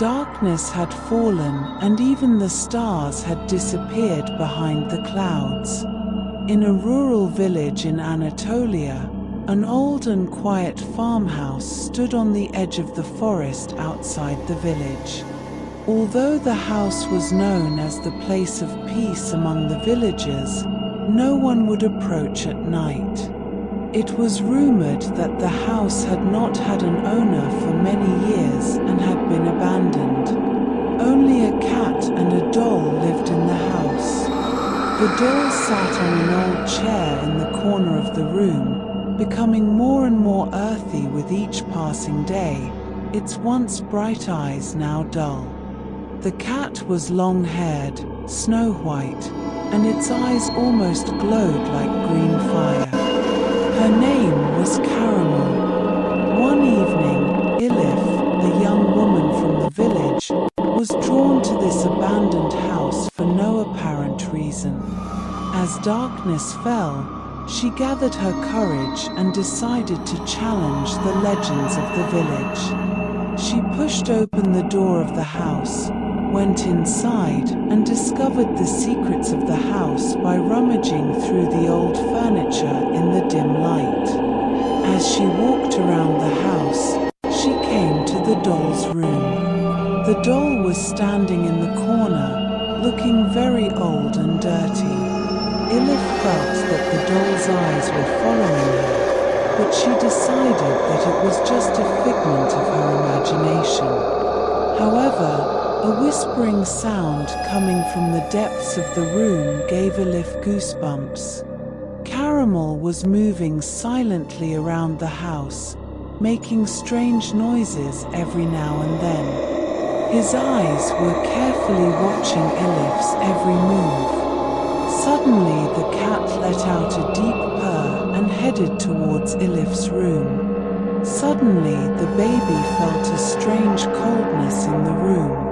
darkness had fallen and even the stars had disappeared behind the clouds. In a rural village in Anatolia, an old and quiet farmhouse stood on the edge of the forest outside the village. Although the house was known as the place of peace among the villagers, no one would approach at night. It was rumored that the house had not had an owner for many years and had been abandoned. Only a cat and a doll lived in the house. The doll sat on an old chair in the corner of the room, becoming more and more earthy with each passing day, its once bright eyes now dull. The cat was long-haired, snow-white, and its eyes almost glowed like green fire. Her name was Caramel. One evening, Elif, a young woman from the village, was drawn to this abandoned house for no apparent reason. As darkness fell, she gathered her courage and decided to challenge the legends of the village. She pushed open the door of the house, went inside, and discovered the secrets of the house by rummaging through the old furniture in the dim light. As she walked around the house, she came to the doll's room. The doll was standing in the corner, looking very old and dirty. Elif felt that the doll's eyes were following her, but she decided that it was just a figment of her imagination. However, a whispering sound coming from the depths of the room gave Elif goosebumps. Caramel was moving silently around the house, making strange noises every now and then. His eyes were carefully watching Elif's every move. Suddenly the cat let out a deep purr and headed towards Elif's room. Suddenly the baby felt a strange coldness in the room.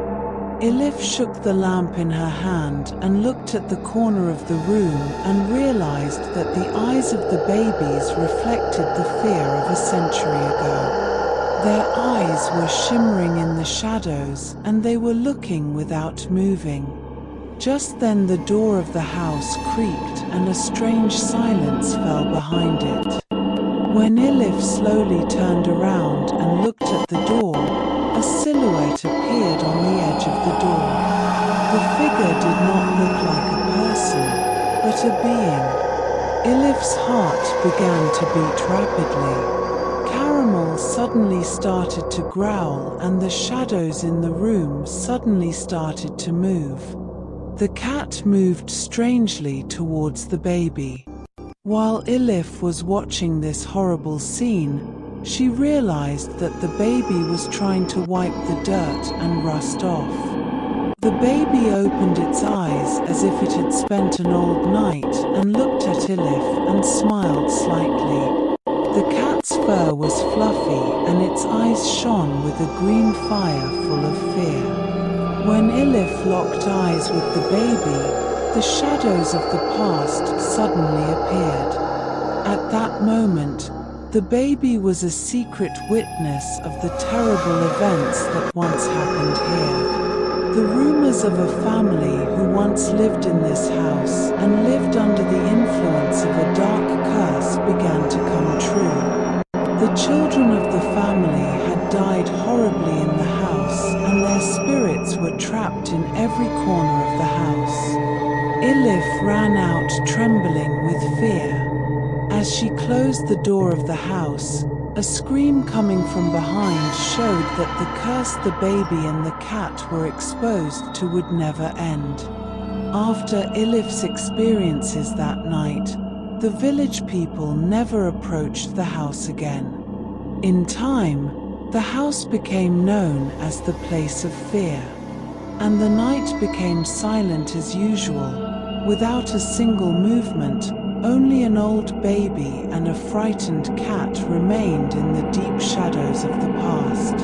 Elif shook the lamp in her hand and looked at the corner of the room and realized that the eyes of the babies reflected the fear of a century ago. Their eyes were shimmering in the shadows and they were looking without moving. Just then the door of the house creaked and a strange silence fell behind it. When Elif slowly turned around and looked at the door, a silhouette appeared on the edge of the door. The figure did not look like a person, but a being. Elif's heart began to beat rapidly. Caramel suddenly started to growl and the shadows in the room suddenly started to move. The cat moved strangely towards the baby. While Elif was watching this horrible scene, she realized that the baby was trying to wipe the dirt and rust off. The baby opened its eyes as if it had spent an old night and looked at Elif and smiled slightly. The cat's fur was fluffy and its eyes shone with a green fire full of fear. When Elif locked eyes with the baby, the shadows of the past suddenly appeared. At that moment, the baby was a secret witness of the terrible events that once happened here. The rumors of a family who once lived in this house and lived under the influence of a dark curse began to come true. The children of the family had died horribly in the house and their spirits were trapped in every corner of the house. Elif ran out trembling with fear. As she closed the door of the house, a scream coming from behind showed that the curse the baby and the cat were exposed to would never end. After Elif's experiences that night, the village people never approached the house again. In time, the house became known as the place of fear, and the night became silent as usual, without a single movement. Only an old baby and a frightened cat remained in the deep shadows of the past.